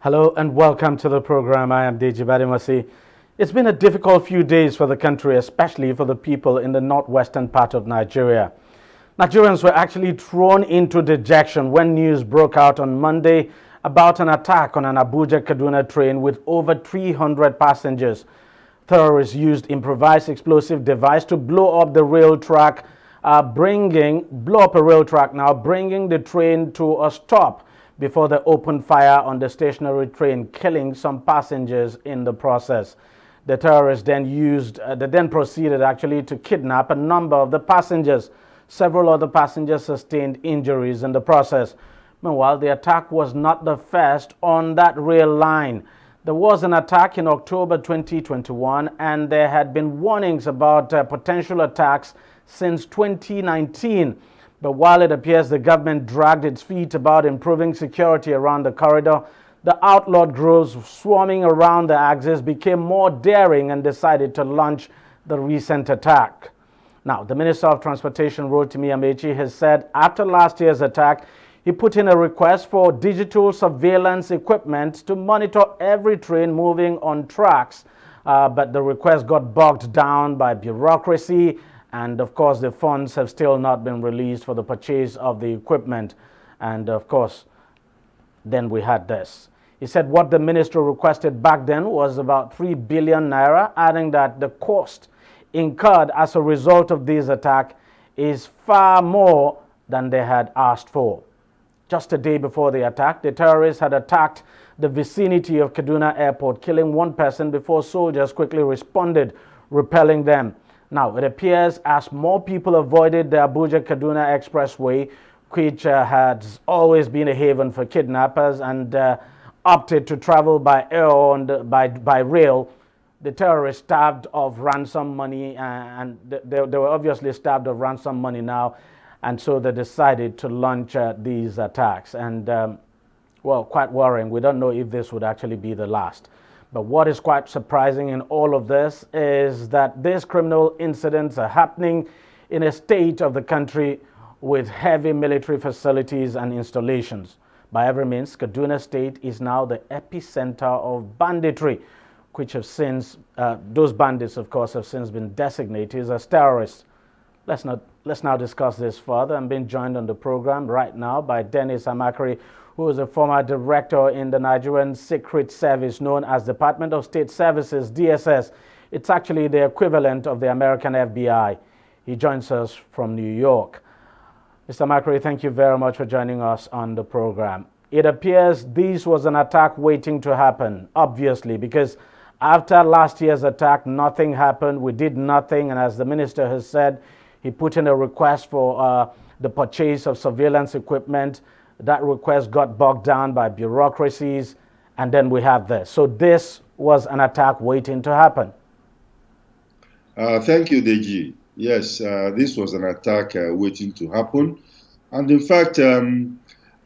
Hello and welcome to the program. I am Deji Badimasi. It's been a difficult few days for the country, especially for the people in the northwestern part of Nigeria. Nigerians were actually thrown into dejection when news broke out on Monday about an attack on an Abuja-Kaduna train with over 300 passengers. Terrorists used improvised explosive device to blow up the rail track, bringing the train to a stop before they opened fire on the stationary train, killing some passengers in the process. The terrorists then proceeded actually to kidnap a number of the passengers. Several other passengers sustained injuries in the process. Meanwhile, the attack was not the first on that rail line. There was an attack in October 2021, and there had been warnings about potential attacks since 2019. But while it appears the government dragged its feet about improving security around the corridor, the outlawed groups swarming around the axis became more daring and decided to launch the recent attack. Now, the Minister of Transportation, Rotimi Amechi, has said after last year's attack, he put in a request for digital surveillance equipment to monitor every train moving on tracks. But the request got bogged down by bureaucracy, and of course, the funds have still not been released for the purchase of the equipment. And of course, then we had this. He said what the ministry requested back then was about 3 billion naira, adding that the cost incurred as a result of this attack is far more than they had asked for. Just a day before the attack, the terrorists had attacked the vicinity of Kaduna Airport, killing one person before soldiers quickly responded, repelling them. Now, it appears as more people avoided the Abuja-Kaduna expressway, which has always been a haven for kidnappers, and opted to travel by air or by rail, the terrorists starved of ransom money, and they were obviously starved of ransom money now, and so they decided to launch these attacks. And, well, quite worrying. We don't know if this would actually be the last. But what is quite surprising in all of this is that these criminal incidents are happening in a state of the country with heavy military facilities and installations. By every means, Kaduna State is now the epicenter of banditry, which have since, those bandits, of course, have since been designated as terrorists. Let's now discuss this further. I'm being joined on the program right now by Dennis Macrae, who is a former director in the Nigerian Secret Service known as Department of State Services, DSS. It's actually the equivalent of the American FBI. He joins us from New York. Mr. Macrae, thank you very much for joining us on the program. It appears this was an attack waiting to happen, obviously, because after last year's attack, nothing happened. We did nothing, and as the minister has said, he put in a request for the purchase of surveillance equipment. That request got bogged down by bureaucracies, and then we have this. So this was an attack waiting to happen. Thank you, Deji. Yes, this was an attack waiting to happen. And in fact,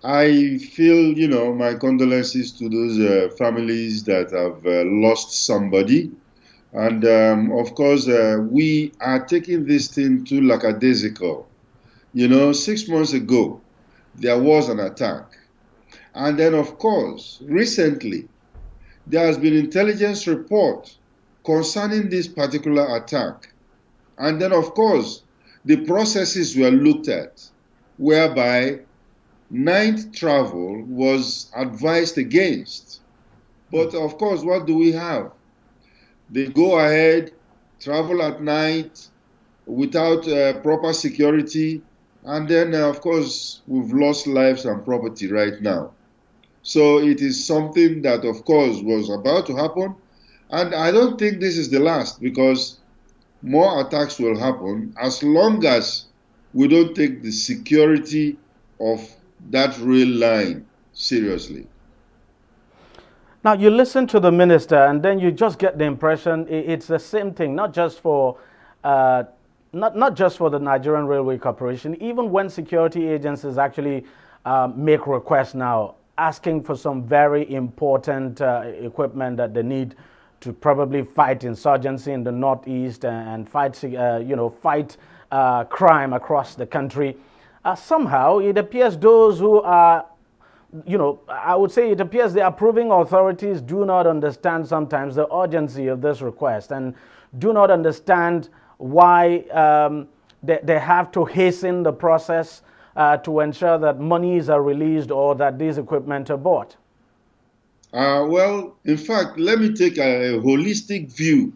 I feel, my condolences to those families that have lost somebody. And of course, we are taking this thing too lackadaisical. 6 months ago, there was an attack. And then, of course, recently, there has been intelligence report concerning this particular attack. And then, of course, the processes were looked at, whereby night travel was advised against. But, of course, what do we have? They go ahead, travel at night without proper security, and then, of course, we've lost lives and property right now. So it is something that, of course, was about to happen. And I don't think this is the last, because more attacks will happen as long as we don't take the security of that rail line seriously. Now, you listen to the minister, and then you just get the impression it's the same thing, not just for not just for the Nigerian Railway Corporation. Even when security agencies actually make requests now, asking for some very important equipment that they need to probably fight insurgency in the northeast and fight, fight crime across the country. Somehow, it appears those who are I would say it appears the approving authorities do not understand sometimes the urgency of this request and do not understand why they have to hasten the process to ensure that monies are released or that these equipment are bought. Well, in fact, let me take a holistic view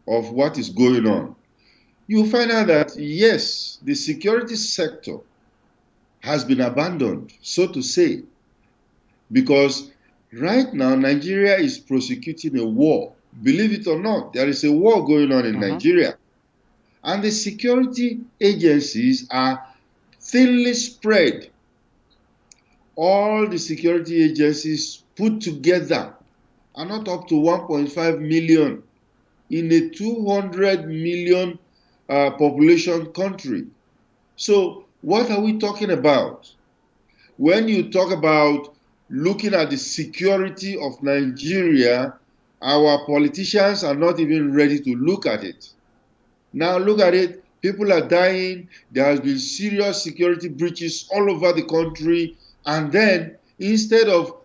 of what is going on. You'll find out that, yes, the security sector has been abandoned, so to say, because right now Nigeria is prosecuting a war. Believe it or not, there is a war going on in Nigeria. And the security agencies are thinly spread. All the security agencies put together are not up to 1.5 million in a 200 million population country. So what are we talking about? When you talk about looking at the security of Nigeria, our politicians are not even ready to look at it. Now look at it, people are dying, there has been serious security breaches all over the country, and then instead of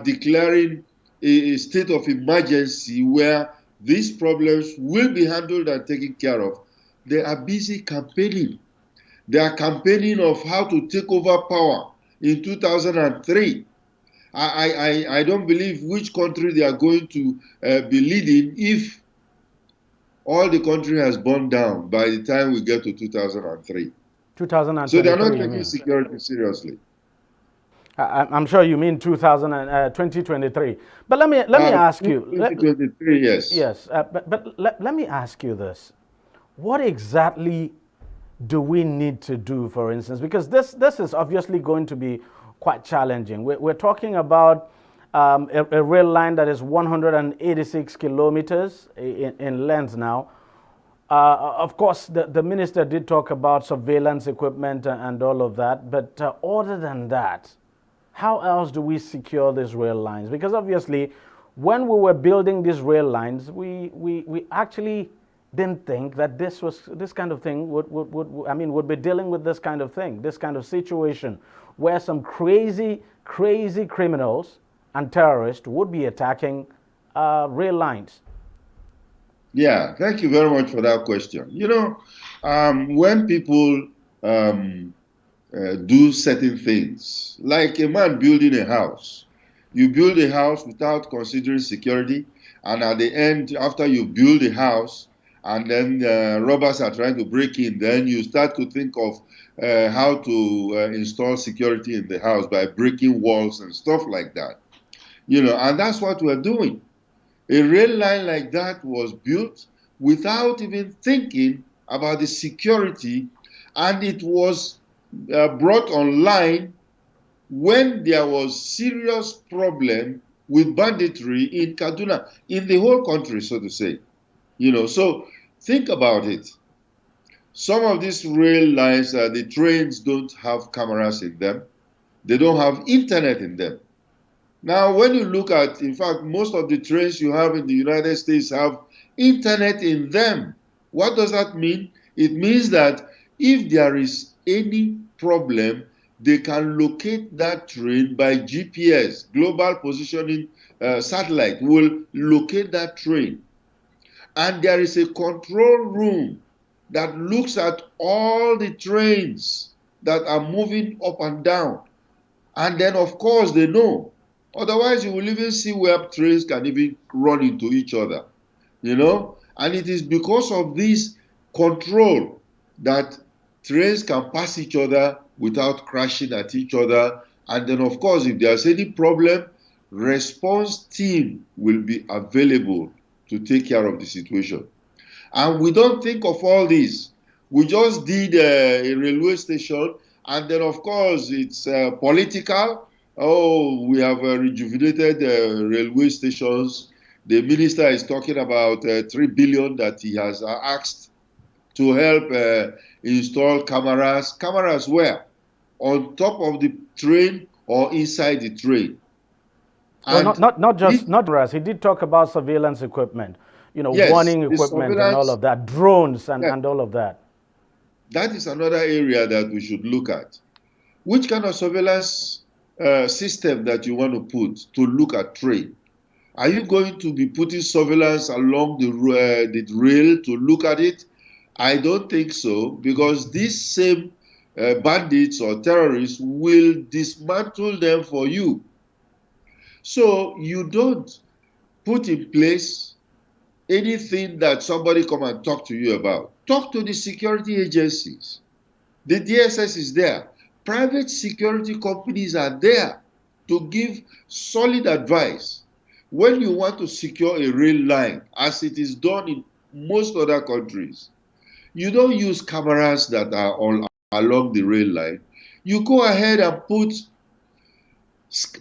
declaring a state of emergency where these problems will be handled and taken care of, they are busy campaigning. They are campaigning of how to take over power in 2003. I don't believe which country they are going to be leading if all the country has burned down by the time we get to 2003. 2023, so they're not taking security seriously. I'm sure you mean 2023. But let me ask you. 2023, yes. Yes, but let me ask you this. What exactly do we need to do, for instance? Because this is obviously going to be quite challenging. We're talking about a rail line that is 186 kilometers in length now. Of course, the minister did talk about surveillance equipment and all of that, but other than that, how else do we secure these rail lines? Because obviously, when we were building these rail lines, we actually didn't think that this kind of thing would be dealing with this kind of thing, this kind of situation, where some crazy criminals and terrorists would be attacking rail lines. Yeah, thank you very much for that question. When people do certain things, like a man building a house, you build a house without considering security, and at the end, after you build a house, and then robbers are trying to break in, then you start to think of how to install security in the house by breaking walls and stuff like that. And that's what we're doing. A rail line like that was built without even thinking about the security, and it was brought online when there was serious problem with banditry in Kaduna, in the whole country, so to say. So think about it. Some of these rail lines, the trains don't have cameras in them. They don't have internet in them. Now, when you look at, in fact, most of the trains you have in the United States have internet in them. What does that mean? It means that if there is any problem, they can locate that train by GPS, Global Positioning Satellite will locate that train. And there is a control room that looks at all the trains that are moving up and down. And then, of course, they know. Otherwise, you will even see where trains can even run into each other, And it is because of this control that trains can pass each other without crashing at each other. And then, of course, if there's any problem, response team will be available to take care of the situation. And we don't think of all this. We just did a railway station, and then, of course, it's political. Oh, we have rejuvenated railway stations. The minister is talking about 3 billion that he has asked to help install cameras. Cameras where? On top of the train or inside the train? Well, not just cameras. He did talk about surveillance equipment, yes, warning equipment and all of that, drones and all of that. That is another area that we should look at. Which kind of surveillance system that you want to put to look at trade? Are you going to be putting surveillance along the rail to look at it? I don't think so, because these same bandits or terrorists will dismantle them for you. So you don't put in place anything that somebody come and talk to you about. Talk to the security agencies. The DSS is there. Private security companies are there to give solid advice. When you want to secure a rail line, as it is done in most other countries, you don't use cameras that are all along the rail line. You go ahead and put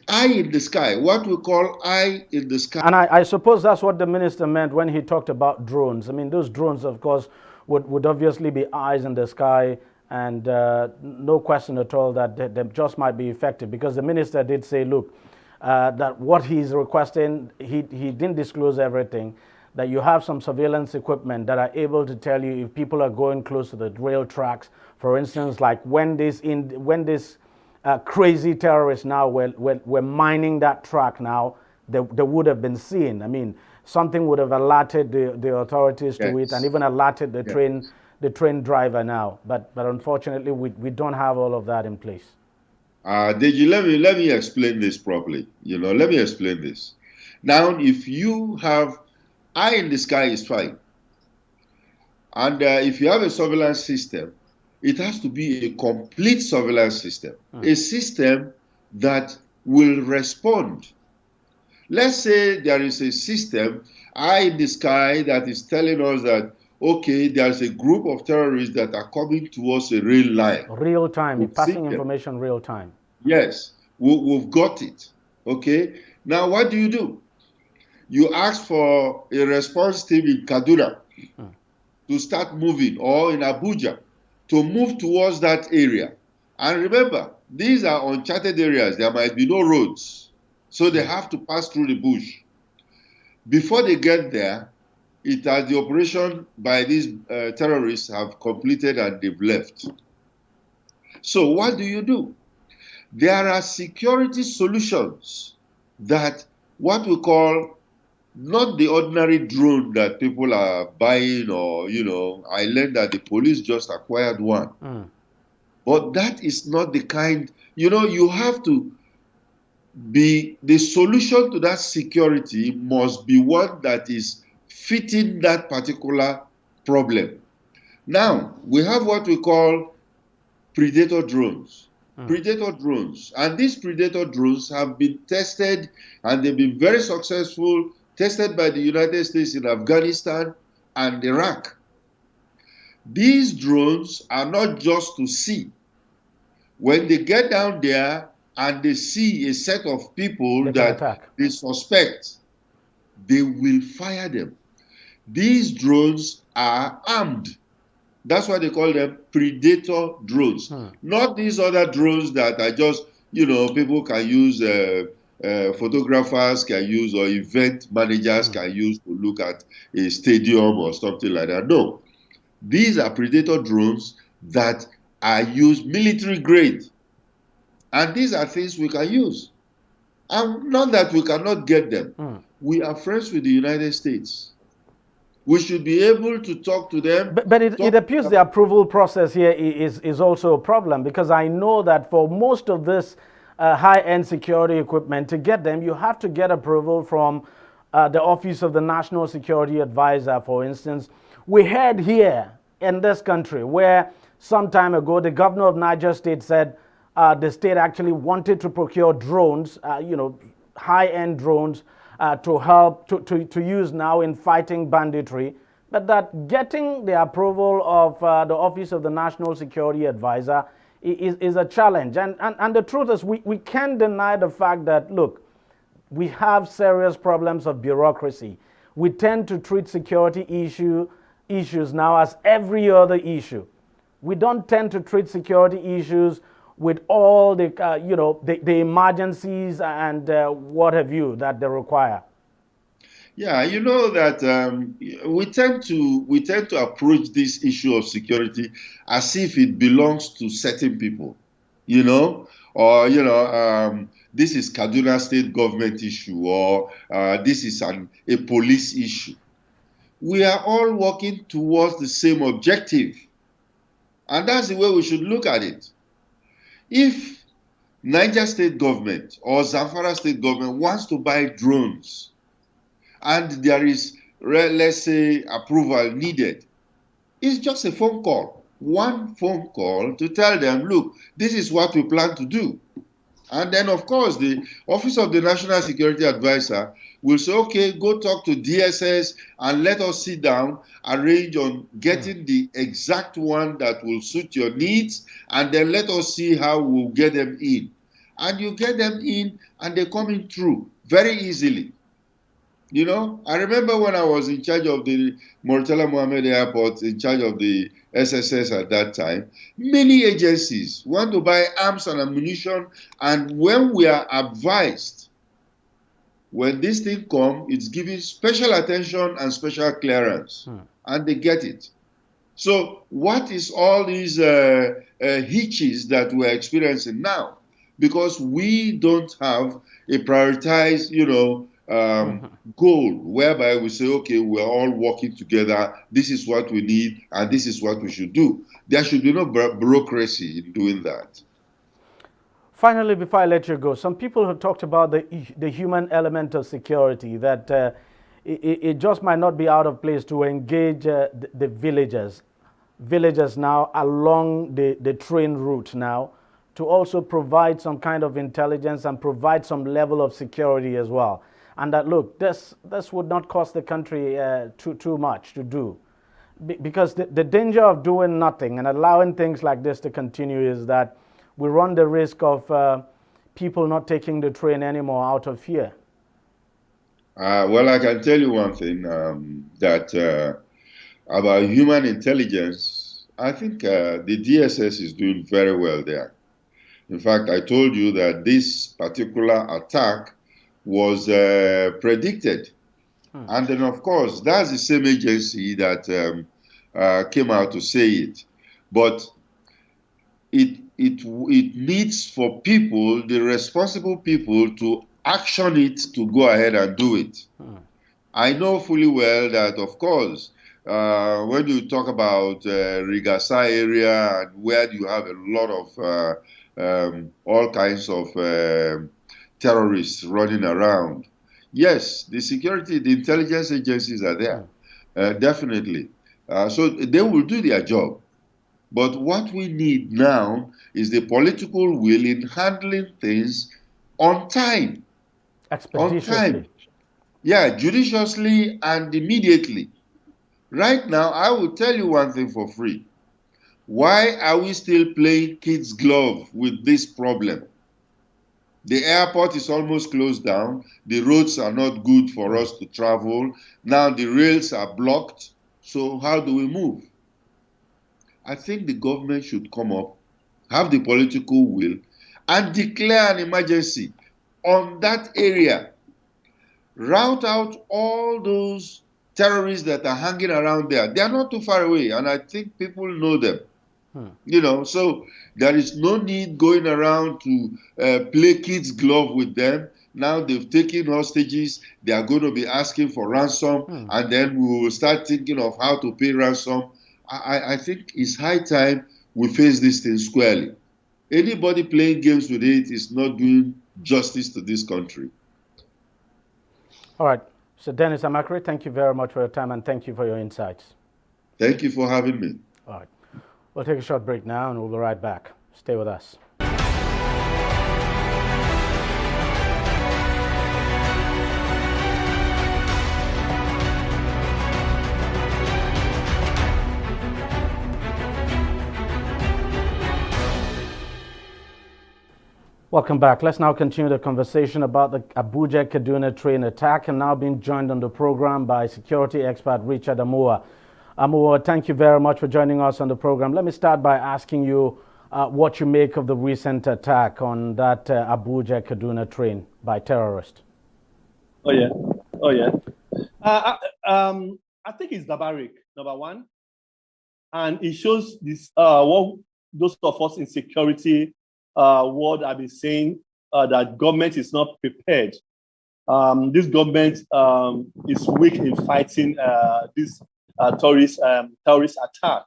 eye in the sky, what we call eye in the sky. And I suppose that's what the minister meant when he talked about drones. I mean, those drones, of course, would obviously be eyes in the sky, and no question at all that they just might be effective, because the minister did say, look, that what he's requesting, he didn't disclose everything, that you have some surveillance equipment that are able to tell you if people are going close to the rail tracks. For instance, like when this crazy terrorists now were mining that track now, they would have been seen. I mean, something would have alerted the authorities to it, and even alerted the train driver now. But unfortunately, we don't have all of that in place. Deji, let me explain this properly. Let me explain this. Now, if you have eye in the sky is fine, and if you have a surveillance system, it has to be a complete surveillance system, a system that will respond. Let's say there is a system, eye in the sky, that is telling us that, okay, there's a group of terrorists that are coming towards a rail line. Real time, passing information real time. Yes, we've got it. Okay, now what do? You ask for a response team in Kaduna to start moving, or in Abuja to move towards that area. And remember, these are uncharted areas. There might be no roads, so they have to pass through the bush. Before they get there, it has the operation by these terrorists have completed and they've left. So what do? There are security solutions that what we call not the ordinary drone that people are buying, or, I learned that the police just acquired one. But that is not the kind, you have to be, the solution to that security must be one that is fitting that particular problem. Now, we have what we call predator drones. Predator drones. And these predator drones have been tested, and they've been very successful, tested by the United States in Afghanistan and Iraq. These drones are not just to see. When they get down there and they see a set of people that they suspect, they will fire them. These drones are armed. That's why they call them predator drones. Not these other drones that are just, people can use, photographers can use, or event managers can use to look at a stadium or something like that. No. These are predator drones that are used military grade. And these are things we can use. And not that we cannot get them. We are friends with the United States. We should be able to talk to them. But it appears the approval process here is also a problem, because I know that for most of this high-end security equipment, to get them, you have to get approval from the Office of the National Security Advisor, for instance. We heard here in this country where some time ago the governor of Niger State said the state actually wanted to procure drones, high-end drones, to help to use now in fighting banditry, but that getting the approval of the Office of the National Security Advisor is a challenge. And the truth is, we can't deny the fact that, look, we have serious problems of bureaucracy. We tend to treat security issues now as every other issue. We don't tend to treat security issues with all the the emergencies and what have you that they require. Yeah, you know that we tend to approach this issue of security as if it belongs to certain people, or this is Kaduna state government issue, or this is a police issue. We are all working towards the same objective, and that's the way we should look at it. If Niger state government or Zamfara state government wants to buy drones, and there is, let's say, approval needed, it's just a phone call, one phone call to tell them, look, this is what we plan to do. And then, of course, the Office of the National Security Advisor will say, okay, go talk to DSS and let us sit down, arrange on getting the exact one that will suit your needs, and then let us see how we'll get them in. And you get them in, and they come in through very easily. I remember when I was in charge of the Murtala Mohammed Airport, in charge of the SSS at that time, many agencies want to buy arms and ammunition, and when we are advised, when this thing comes, it's given special attention and special clearance, and they get it. So what is all these hitches that we're experiencing now? Because we don't have a prioritized, goal whereby we say, okay, we're all working together, this is what we need, and this is what we should do. There should be no bureaucracy in doing that. Finally, before I let you go, some people have talked about the human element of security, that it just might not be out of place to engage the villagers now along the train route now, to also provide some kind of intelligence and provide some level of security as well. And that, look, this would not cost the country too much to do. Because the danger of doing nothing and allowing things like this to continue is that we run the risk of people not taking the train anymore out of fear. Well, I can tell you one thing, that about human intelligence, I think the DSS is doing very well there. In fact, I told you that this particular attack was predicted. And then, of course, that's the same agency that came out to say it. But it needs for people, the responsible people, to action it, to go ahead and do it. I know fully well that, of course, when you talk about Rigasa area, and where you have a lot of all kinds of terrorists running around. Yes, the intelligence agencies are there, definitely. So they will do their job. But what we need now is the political will in handling things on time. Expeditiously. On time. Yeah, judiciously and immediately. Right now, I will tell you one thing for free. Why are we still playing kids' glove with this problem? The airport is almost closed down. The roads are not good for us to travel. Now the rails are blocked. So how do we move? I think the government should come up, have the political will, and declare an emergency on that area. Route out all those terrorists that are hanging around there. They are not too far away, and I think people know them. So there is no need going around to play kids' glove with them. Now they've taken hostages. They are going to be asking for ransom, and then we will start thinking of how to pay ransom. I think it's high time we face this thing squarely. Anybody playing games with it is not doing justice to this country. All right. So Dennis Macrae, thank you very much for your time, and thank you for your insights. Thank you for having me. All right. We'll take a short break now, and we'll be right back. Stay with us. Welcome back. Let's now continue the conversation about the Abuja-Kaduna train attack, and now being joined on the program by security expert Richard Amuwa. Amuwa, thank you very much for joining us on the program. Let me start by asking you what you make of the recent attack on that Abuja-Kaduna train by terrorists. Oh yeah. I think it's barbaric, number one, and it shows this what those of us in security world have been saying that government is not prepared. This government is weak in fighting this terrorist attack.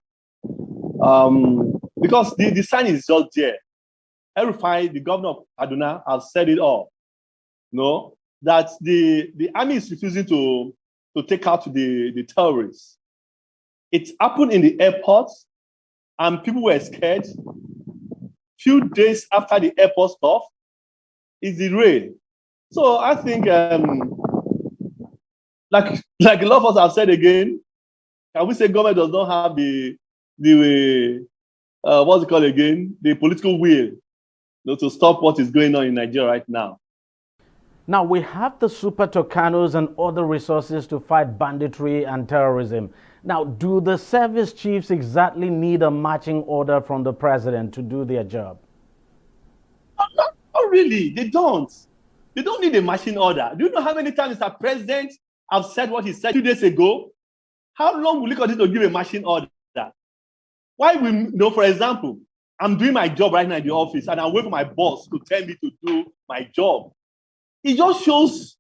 Because the sign is just there. El-Rufai, the governor of Kaduna, has said it all. No, that the army is refusing to take out the terrorists. It happened in the airport, and people were scared. Few days after the airport stuff, is the rain. So I think, like a lot of us have said again, can we say government does not have the what's it called again? The political will, to stop what is going on in Nigeria right now. Now, we have the Super Tucanos and other resources to fight banditry and terrorism. Now, do the service chiefs exactly need a marching order from the president to do their job? Not really. They don't. They don't need a marching order. Do you know how many times the president have said what he said 2 days ago? How long will it continue to give a marching order? Why will, for example, I'm doing my job right now in the office and I'm waiting for my boss to tell me to do my job. It just shows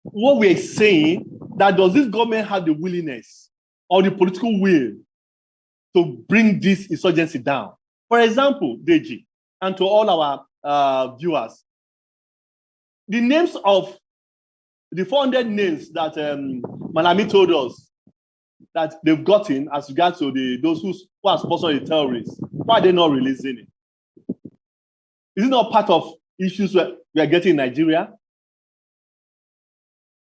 what we're saying, that does this government have the willingness or the political will to bring this insurgency down? For example, Deji, and to all our viewers, the names of the 400 names that Malami told us that they've gotten as regards to those who are sponsoring the terrorists, why are they not releasing it? Is it not part of issues we are getting in Nigeria?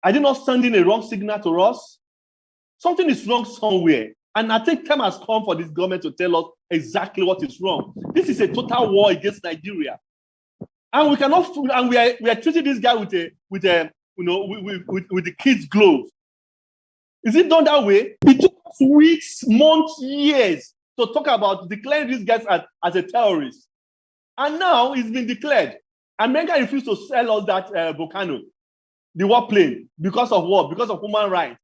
Are they not sending a wrong signal to us? Something is wrong somewhere. And I think time has come for this government to tell us exactly what is wrong. This is a total war against Nigeria. And we cannot, and we are treating this guy with the kid's glove. Is it done that way? It took us weeks, months, years to talk about declaring these guys as a terrorist. And now it's been declared. America refused to sell us that Volcano, the warplane, because of what? Because of human rights.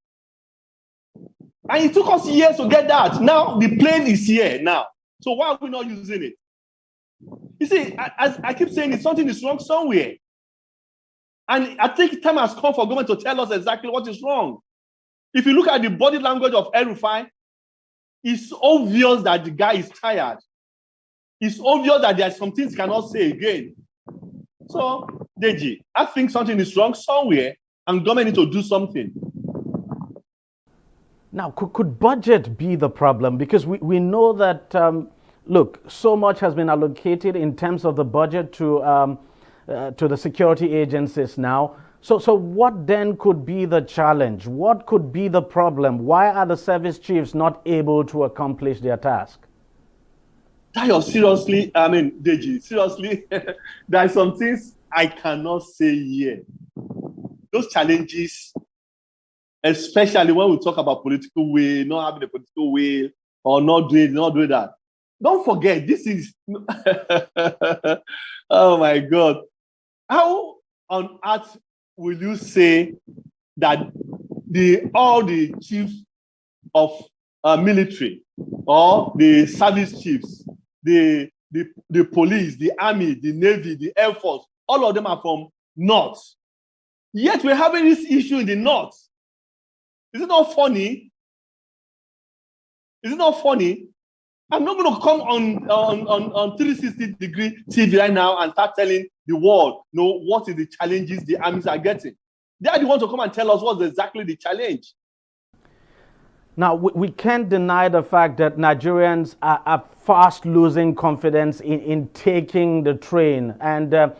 And it took us years to get that. Now the plane is here now. So why are we not using it? You see, as I keep saying, something is wrong somewhere. And I think time has come for government to tell us exactly what is wrong. If you look at the body language of El-Rufai, it's obvious that the guy is tired. It's obvious that there are some things he cannot say again. So, Deji, I think something is wrong somewhere and government needs to do something. Now, could budget be the problem? Because we know that, look, so much has been allocated in terms of the budget to the security agencies now. So what then could be the challenge? What could be the problem? Why are the service chiefs not able to accomplish their task? Tayo, seriously, I mean, Deji, seriously, there are some things I cannot say here. Those challenges, especially when we talk about political will, not having a political will, or not doing that. Don't forget, this is, oh my God. How on earth will you say that all the chiefs of military or the service chiefs, the police, the army, the navy, the air force, all of them are from north? Yet we're having this issue in the north. Is it not funny? Is it not funny? I'm not going to come on 360-degree TV right now and start telling the world, what is the challenges the armies are getting. They are the ones to come and tell us what's exactly the challenge. Now, we can't deny the fact that Nigerians are fast losing confidence in taking the train. And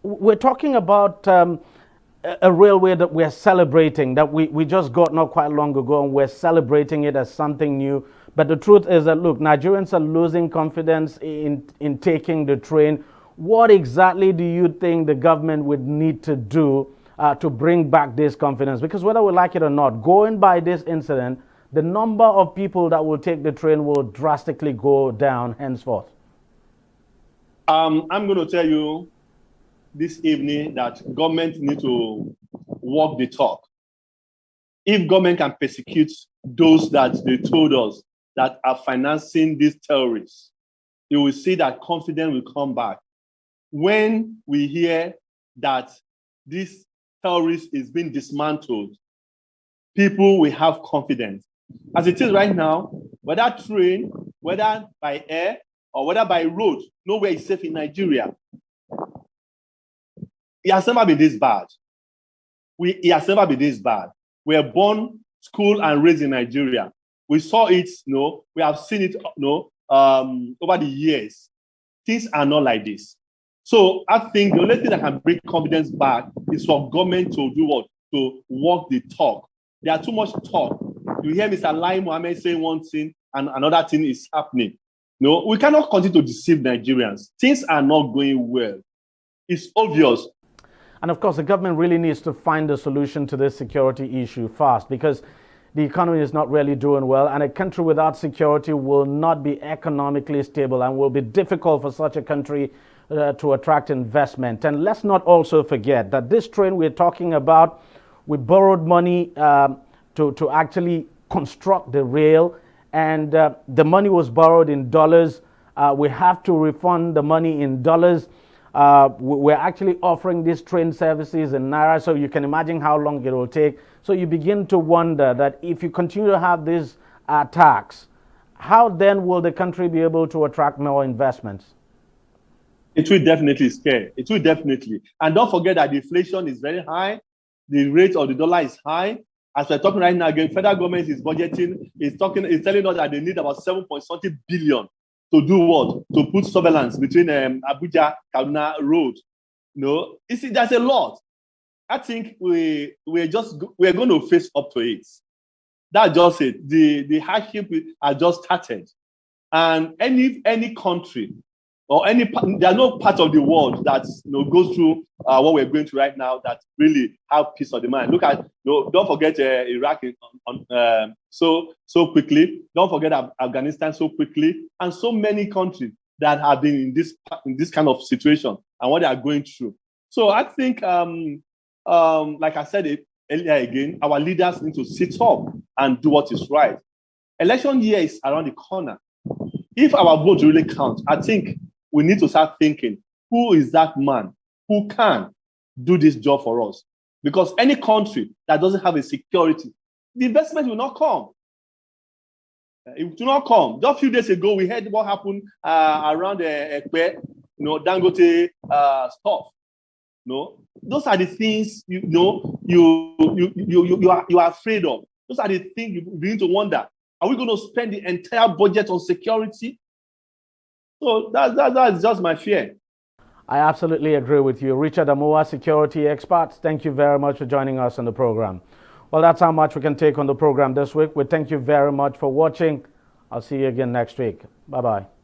we're talking about a railway that we're celebrating, that we just got not quite long ago, and we're celebrating it as something new. But the truth is that, look, Nigerians are losing confidence in taking the train. What exactly do you think the government would need to do to bring back this confidence? Because whether we like it or not, going by this incident, the number of people that will take the train will drastically go down henceforth. I'm going to tell you this evening that government need to walk the talk. If government can persecute those that they told us that are financing these terrorists, you will see that confidence will come back. When we hear that this terrorist is being dismantled, people will have confidence. As it is right now, whether train, whether by air, or whether by road, nowhere is safe in Nigeria. It has never been this bad. It has never been this bad. We are born, school, and raised in Nigeria. We saw it, we have seen it, over the years. Things are not like this. So I think the only thing that can bring confidence back is for government to do what? To walk the talk. There are too much talk. You hear Mr. Lai Mohammed saying one thing and another thing is happening. We cannot continue to deceive Nigerians. Things are not going well. It's obvious. And of course, the government really needs to find a solution to this security issue fast, because the economy is not really doing well, and a country without security will not be economically stable and will be difficult for such a country to attract investment. And let's not also forget that this train we're talking about, we borrowed money to actually construct the rail, and the money was borrowed in dollars. We have to refund the money in dollars. We're actually offering these train services in Naira, so you can imagine how long it will take. So you begin to wonder that if you continue to have these attacks, how then will the country be able to attract more investments? It will definitely scare. It will definitely. And don't forget that the inflation is very high. The rate of the dollar is high. As we're talking right now, again, federal government is budgeting, is telling us that they need about 7.something billion to do what? To put surveillance between Abuja-Kaduna road. You see, there's a lot. I think we're going to face up to it. That's just it. The hardship has just started. And any country or there's no part of the world that goes through what we're going through right now that really have peace of the mind. Look at, don't forget Iraq so quickly. Don't forget Afghanistan so quickly, and so many countries that have been in this kind of situation and what they are going through. So I think, like I said it earlier again, our leaders need to sit up and do what is right. Election year is around the corner. If our vote really counts, I think we need to start thinking, who is that man who can do this job for us? Because any country that doesn't have a security, the investment will not come. It will not come. Just a few days ago, we heard what happened around Dangote stuff. Those are the things you are afraid of. Those are the things you begin to wonder. Are we going to spend the entire budget on security? So that's just my fear. I absolutely agree with you. Richard Amoa, security expert, thank you very much for joining us on the program. Well, that's how much we can take on the program this week. We thank you very much for watching. I'll see you again next week. Bye-bye.